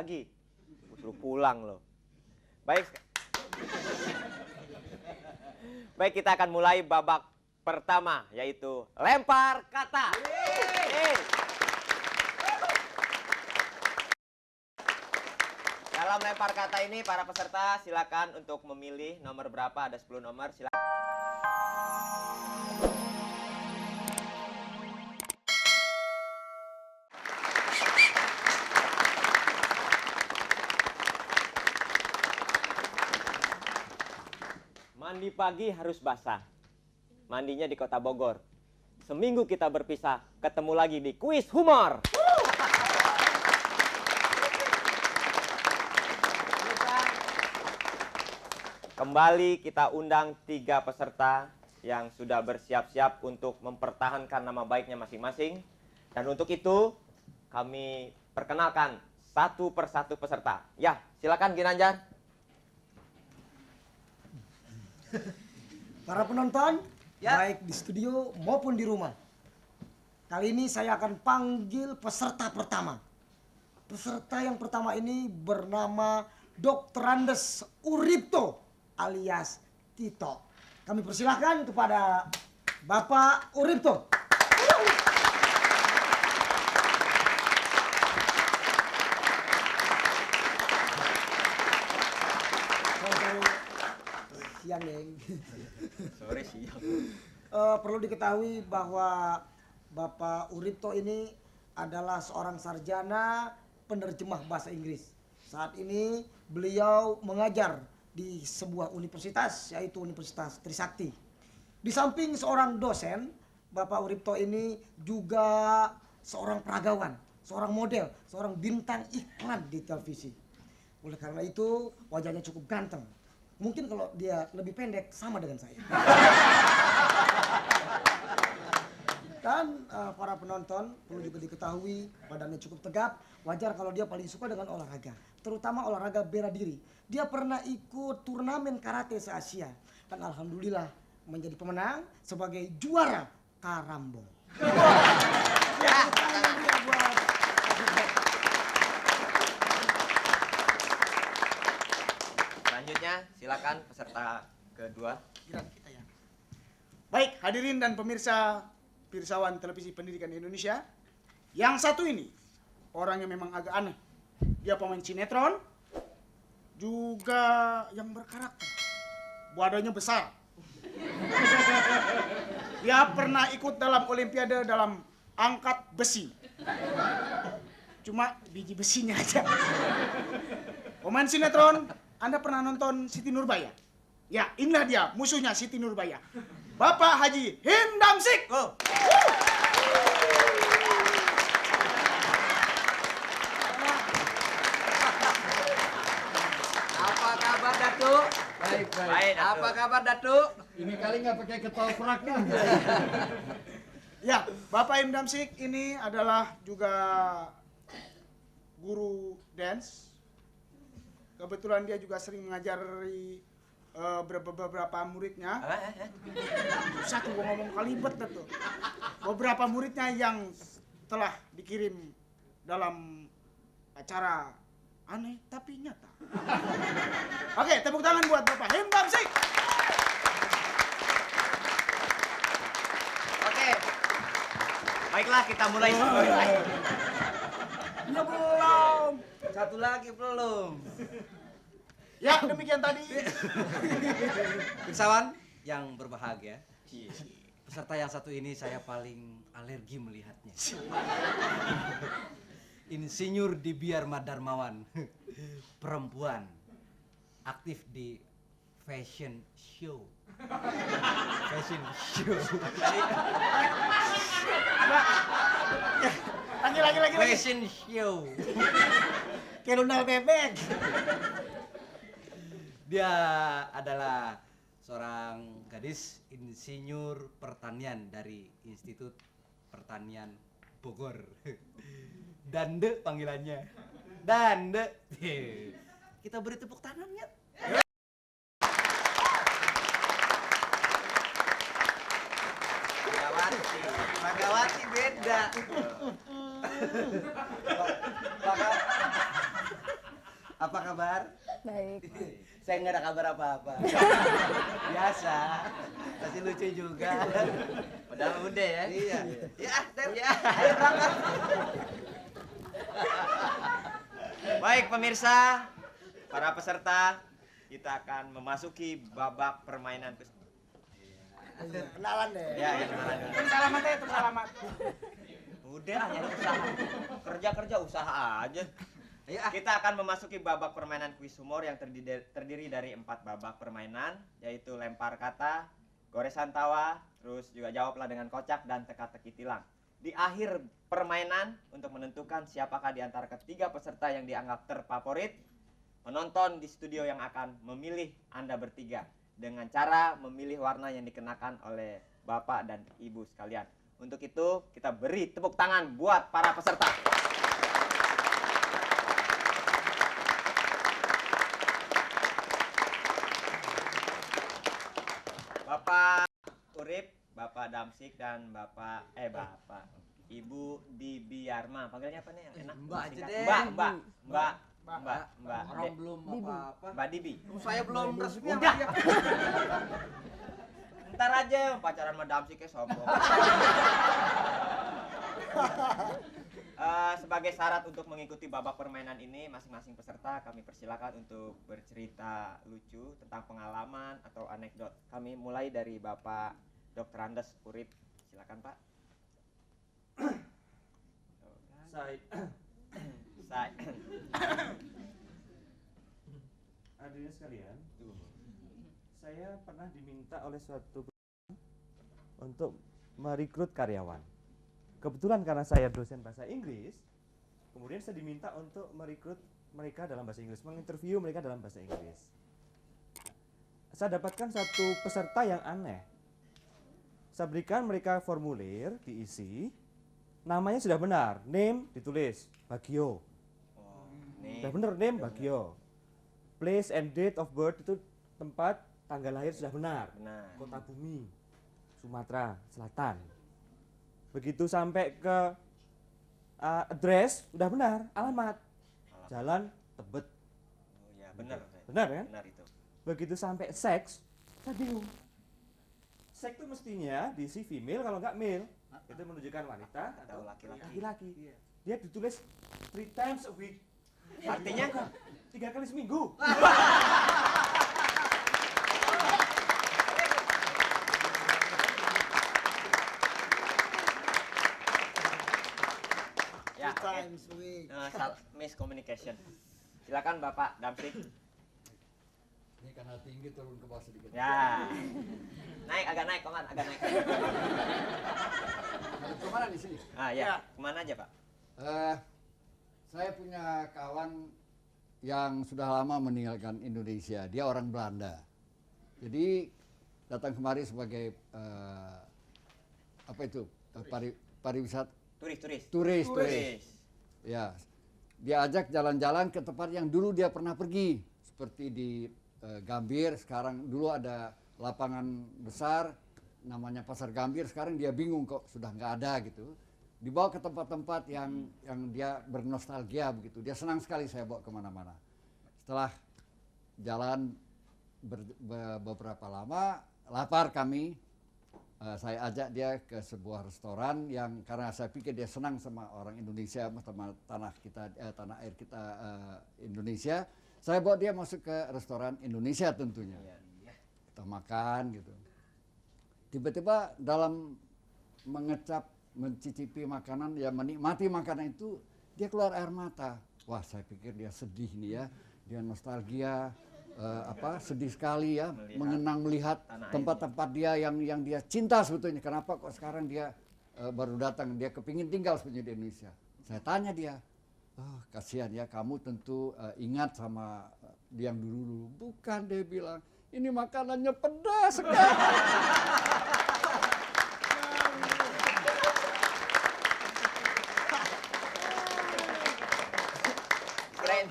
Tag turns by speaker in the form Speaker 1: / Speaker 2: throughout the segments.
Speaker 1: lagi. Suruh pulang loh. Baik. Baik, kita akan mulai babak pertama, yaitu lempar kata. Dalam lempar kata ini, para peserta silakan untuk memilih nomor berapa, ada 10 nomor. Silakan. Mandi pagi harus basah. Mandinya di Kota Bogor. Seminggu kita berpisah, ketemu lagi di kuis humor. Kembali kita undang 3 peserta yang sudah bersiap-siap untuk mempertahankan nama baiknya masing-masing. Dan untuk itu, kami perkenalkan satu persatu peserta. Ya, silakan Ginanjar.
Speaker 2: Para penonton, baik di studio maupun di rumah. Kali ini saya akan panggil peserta pertama. Peserta yang pertama ini bernama Dr. Andes Uripto alias Tito. Kami persilahkan kepada Bapak Uripto. Siang, Neng.
Speaker 1: Sore siang.
Speaker 2: Perlu diketahui bahwa Bapak Uripto ini adalah seorang sarjana penerjemah bahasa Inggris. Saat ini beliau mengajar di sebuah universitas, yaitu Universitas Trisakti. Di samping seorang dosen, Bapak Uripto ini juga seorang peragawan, seorang model, seorang bintang iklan di televisi. Oleh karena itu, wajahnya cukup ganteng. Mungkin kalau dia lebih pendek, sama dengan saya. Dan para penonton perlu juga diketahui badannya cukup tegap. Wajar kalau dia paling suka dengan olahraga, terutama olahraga bela diri. Dia pernah ikut turnamen karate se-Asia dan alhamdulillah menjadi pemenang sebagai juara karambol.
Speaker 1: Selanjutnya, silakan peserta kedua.
Speaker 3: Baik, hadirin dan pemirsa pirsawan televisi pendidikan Indonesia. Yang satu ini orangnya memang agak aneh. Dia pemain sinetron, juga yang berkarakter. Badannya besar. Dia pernah ikut dalam olimpiade dalam angkat besi. Cuma biji besinya aja. Pemain sinetron, Anda pernah nonton Siti Nurbaya? Ya, inilah dia musuhnya Siti Nurbaya. Bapak Haji Hindamsik.
Speaker 1: Go.
Speaker 4: Apa kabar Datuk?
Speaker 1: Baik.
Speaker 4: Apa kabar Datuk?
Speaker 5: Ini kali nggak pakai ketopraknya.
Speaker 3: Ya, Bapak Hindamsik ini adalah juga guru dance. Kebetulan dia juga sering mengajari beberapa muridnya. Susah tuh gua ngomong kalibet tuh. Beberapa muridnya yang telah dikirim dalam acara aneh tapi nyata. Oke, tepuk tangan buat Bapak Hindamsik.
Speaker 1: Oke. Baiklah, kita mulai.
Speaker 3: Ya belum.
Speaker 4: Satu lagi belum.
Speaker 3: Ya, demikian tadi.
Speaker 4: Pirsawan yang berbahagia. Peserta yang satu ini saya paling alergi melihatnya. Insinyur Dibiar Madarmawan. Perempuan. Aktif di fashion show. Fashion show.
Speaker 3: Lagi.
Speaker 4: Fashion show.
Speaker 2: Kayak Donald bebek.
Speaker 4: Dia adalah seorang gadis insinyur pertanian dari Institut Pertanian Bogor. Dande panggilannya. Dande. Kita beri tepuk tangannya. Magawati beda. Apa kabar?
Speaker 6: Baik.
Speaker 4: Saya nggak ada kabar apa-apa. Biasa. Masih lucu juga.
Speaker 1: Padahal udah ya.
Speaker 4: Iya. Ya, Ter.
Speaker 1: Ya, ayo berangkat. Baik pemirsa, para peserta, kita akan memasuki babak permainan.
Speaker 2: Kenalan deh.
Speaker 1: Ya, kenalan dulu.
Speaker 3: Terus alamat ya, terus alamat.
Speaker 1: Udah lah, nyari usaha. Kerja usaha aja.
Speaker 4: Ayo,
Speaker 1: Kita akan memasuki babak permainan kuis humor yang terdiri dari 4 babak permainan, yaitu lempar kata, goresan tawa, terus juga jawablah dengan kocak dan teka-teki tilang. Di akhir permainan, untuk menentukan siapakah di antara ketiga peserta yang dianggap terfavorit, penonton di studio yang akan memilih Anda bertiga dengan cara memilih warna yang dikenakan oleh Bapak dan Ibu sekalian. Untuk itu, kita beri tepuk tangan buat para peserta. Bapak Urip, Bapak Damsik, dan Bapak Ibu Dibiarma. Panggilnya apa nih yang enak?
Speaker 4: Mbak aja deh.
Speaker 1: Mbak.
Speaker 4: Orang belum apa-apa.
Speaker 1: Mbak Dibi.
Speaker 4: Saya belum resmi sama
Speaker 1: Udah.
Speaker 4: dia.
Speaker 1: Ntar aja pacaran sama Damsik kayak sombong. Sebagai syarat untuk mengikuti babak permainan ini, masing-masing peserta kami persilakan untuk bercerita lucu tentang pengalaman atau anekdot. Kami mulai dari Bapak Dr. Andes Urip. Silakan, Pak. Saya
Speaker 7: Hadirin sekalian, saya pernah diminta oleh suatu perusahaan untuk merekrut karyawan. Kebetulan karena saya dosen bahasa Inggris, kemudian saya diminta untuk merekrut mereka dalam bahasa Inggris, menginterview mereka dalam bahasa Inggris. Saya dapatkan satu peserta yang aneh. Saya berikan mereka formulir, diisi, namanya sudah benar, name ditulis, Bagio.
Speaker 1: nih.
Speaker 7: Sudah benar, name Bagio. Place and date of birth itu tempat, tanggal lahir sudah benar.
Speaker 1: Benar.
Speaker 7: Kota Bumi, Sumatera Selatan. Begitu sampai ke address, udah benar, alamat. Jalan Tebet.
Speaker 1: Oh ya, benar.
Speaker 7: Benar kan?
Speaker 1: Benar itu.
Speaker 7: Begitu sampai seks, saya bingung. Seks itu mestinya diisi female, kalau nggak male. Itu menunjukkan wanita
Speaker 1: Atau laki-laki.
Speaker 7: laki-laki. Dia ditulis 3 times a week.
Speaker 1: Artinya
Speaker 7: 3 kali seminggu.
Speaker 1: ya, oke.
Speaker 2: Times a week.
Speaker 1: Miscommunication. Silakan Bapak Damsik.
Speaker 5: Ini karena tinggi turun ke bawah sedikit.
Speaker 1: Ya. Naik, agak naik, Koman, agak naik.
Speaker 5: Kemana di sini?
Speaker 1: Ah ya, kemana aja Pak?
Speaker 5: Saya punya kawan yang sudah lama meninggalkan Indonesia. Dia orang Belanda. Jadi datang kemari sebagai apa itu pariwisata
Speaker 1: Turis.
Speaker 5: turis. Ya, dia ajak jalan-jalan ke tempat yang dulu dia pernah pergi, seperti di Gambir. Sekarang dulu ada lapangan besar namanya Pasar Gambir. Sekarang dia bingung kok sudah nggak ada gitu. Dibawa ke tempat-tempat yang dia bernostalgia begitu. Dia senang sekali saya bawa kemana-mana. Setelah jalan beberapa lama, lapar kami. Saya ajak dia ke sebuah restoran yang karena saya pikir dia senang sama orang Indonesia, sama tanah kita, tanah air kita Indonesia. Saya bawa dia masuk ke restoran Indonesia tentunya. Kita makan gitu. Tiba-tiba dalam mencicipi makanan, ya menikmati makanan itu, dia keluar air mata. Wah, saya pikir dia sedih nih ya, dia nostalgia, sedih sekali ya, mengenang melihat tempat-tempat dia yang dia cinta sebetulnya. Kenapa kok sekarang dia baru datang, dia kepingin tinggal sebetulnya di Indonesia. Saya tanya dia, oh, kasihan ya, kamu tentu ingat sama yang dulu. Bukan, dia bilang, ini makanannya pedas sekali.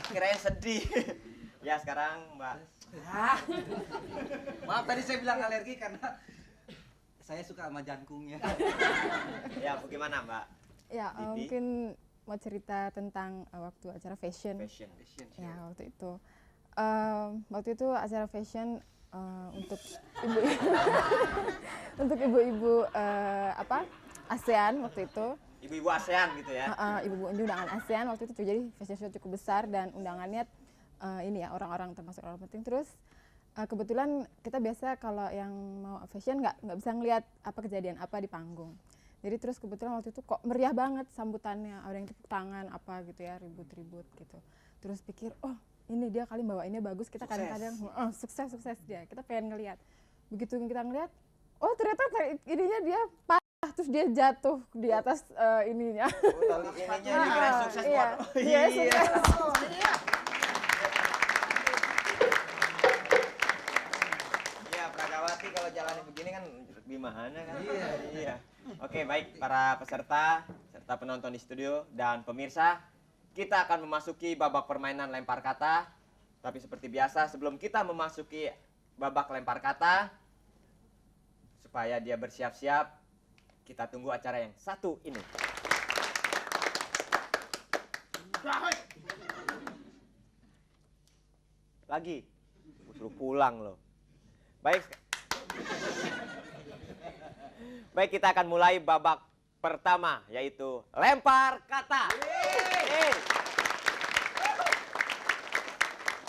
Speaker 1: Kirain sedih. Ya sekarang Mbak.
Speaker 4: Maaf tadi saya bilang alergi karena saya suka sama jangkungnya.
Speaker 1: Ya bagaimana Mbak?
Speaker 6: Ya,
Speaker 1: Didi?
Speaker 6: mungkin mau cerita tentang waktu acara fashion.
Speaker 1: Fashion.
Speaker 6: Ya, waktu itu acara fashion untuk ibu-ibu untuk ibu-ibu ASEAN waktu itu.
Speaker 1: Ibu-ibu ASEAN gitu ya.
Speaker 6: Ibu-ibu undangan ASEAN waktu itu terjadi fashion show cukup besar dan undangannya ini ya orang-orang termasuk orang penting. Terus kebetulan kita biasa kalau yang mau fashion nggak bisa ngelihat apa kejadian apa di panggung. Jadi terus kebetulan waktu itu kok meriah banget sambutannya, ada yang tepuk tangan apa gitu ya, ribut-ribut gitu. Terus pikir, oh ini dia kali bawainnya bagus, kita kadang-kadang sukses dia, kita pengen ngelihat. Begitu kita ngelihat, oh ternyata ininya dia patah, terus dia jatuh di atas ininya.
Speaker 1: Oh, tali ininya dikira sukses
Speaker 6: Iya,
Speaker 1: buat.
Speaker 6: iya, sukses.
Speaker 1: Iya, Pragawati kalau jalannya begini kan gimana kan? Iya. Oke, baik para peserta, serta penonton di studio dan pemirsa, kita akan memasuki babak permainan lempar kata. Tapi seperti biasa, sebelum kita memasuki babak lempar kata, supaya dia bersiap-siap, kita tunggu acara yang satu ini. Lagi, suruh pulang loh. Baik. Baik, kita akan mulai babak pertama, yaitu lempar kata.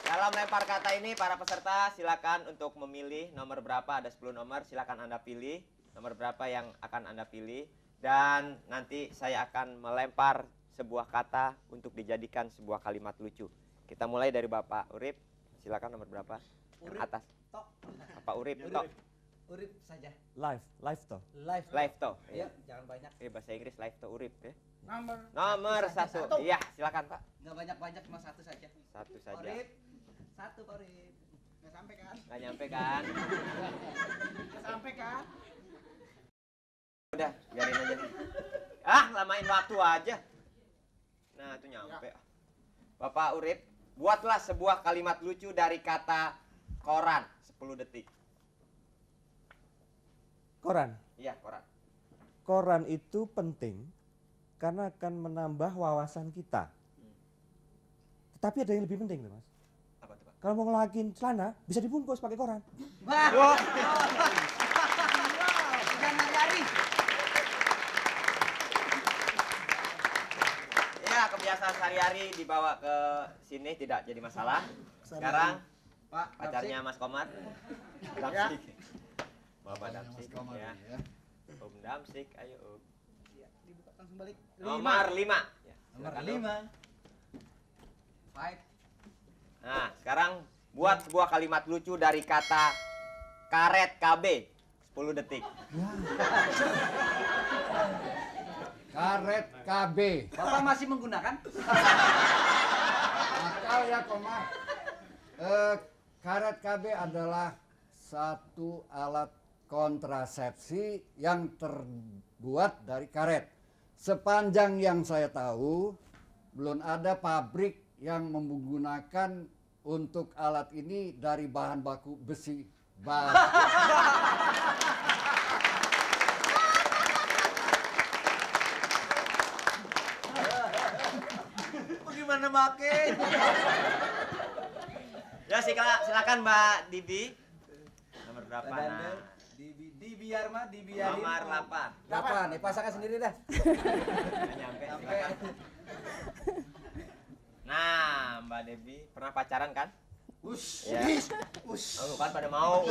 Speaker 1: Dalam lempar kata ini, para peserta silakan untuk memilih nomor berapa, ada 10 nomor, silakan Anda pilih. Nomor berapa yang akan Anda pilih. Dan nanti saya akan melempar sebuah kata untuk dijadikan sebuah kalimat lucu. Kita mulai dari Bapak Urip, silakan nomor berapa? Yang atas.
Speaker 4: Tok.
Speaker 1: Bapak Urip, tok.
Speaker 4: Urip saja.
Speaker 7: Live toh.
Speaker 1: Live toh.
Speaker 4: Ya, jangan banyak.
Speaker 1: Bahasa Inggris live toh Urip ya.
Speaker 3: Nomor
Speaker 1: Nomor satu. Iya, silakan Pak.
Speaker 4: Nggak banyak-banyak, cuma satu saja.
Speaker 1: Satu saja.
Speaker 4: Urip. Satu Pak Urip.
Speaker 3: nggak sampai kan?
Speaker 1: Nggak nyampe kan?
Speaker 3: Nggak sampai kan?
Speaker 1: Udah, biarin aja. Ah, lamain waktu aja. Nah, itu nyampe. Bapak Urip, buatlah sebuah kalimat lucu dari kata koran. 10 detik.
Speaker 7: Koran.
Speaker 1: Iya, koran.
Speaker 7: Koran itu penting karena akan menambah wawasan kita. Tetapi ada yang lebih penting tuh, Mas.
Speaker 1: Apa tuh, Pak?
Speaker 7: Kalau mau ngelakin celana, bisa dibungkus pakai koran.
Speaker 4: Wah. Jangan lari.
Speaker 1: Ya, kebiasaan sehari-hari dibawa ke sini tidak jadi masalah. Sekarang
Speaker 4: Pak,
Speaker 1: pacarnya Mas Komar. Damsik. Bapak Damsik ya. Om Damsik, ayo Om.
Speaker 3: Dibuka langsung balik.
Speaker 1: Nomor 5. Ya,
Speaker 4: Nomor
Speaker 1: silakan, Om.
Speaker 4: 5. Five.
Speaker 1: Nah, sekarang buat sebuah kalimat lucu dari kata karet KB. 10 detik.
Speaker 5: Karet KB.
Speaker 4: Bapak masih menggunakan?
Speaker 5: Akal ya Komar. Karet KB adalah satu alat kontrasepsi yang terbuat dari karet. Sepanjang yang saya tahu, belum ada pabrik yang menggunakan untuk alat ini dari bahan baku besi batu.
Speaker 4: Bagaimana make?
Speaker 1: Ya, silakan Mbak Dibi. Nomor berapa?
Speaker 4: Nah.
Speaker 1: Nah,
Speaker 4: Dibiar mah, dibiarin.
Speaker 1: nomor 8.
Speaker 4: 8. Pasangkan sendiri dah.
Speaker 1: Nggak nyampe, silakan. Nah, Mbak Debi pernah pacaran kan?
Speaker 4: Ush.
Speaker 1: Ya.
Speaker 3: Us.
Speaker 1: Oh, kan pada mau.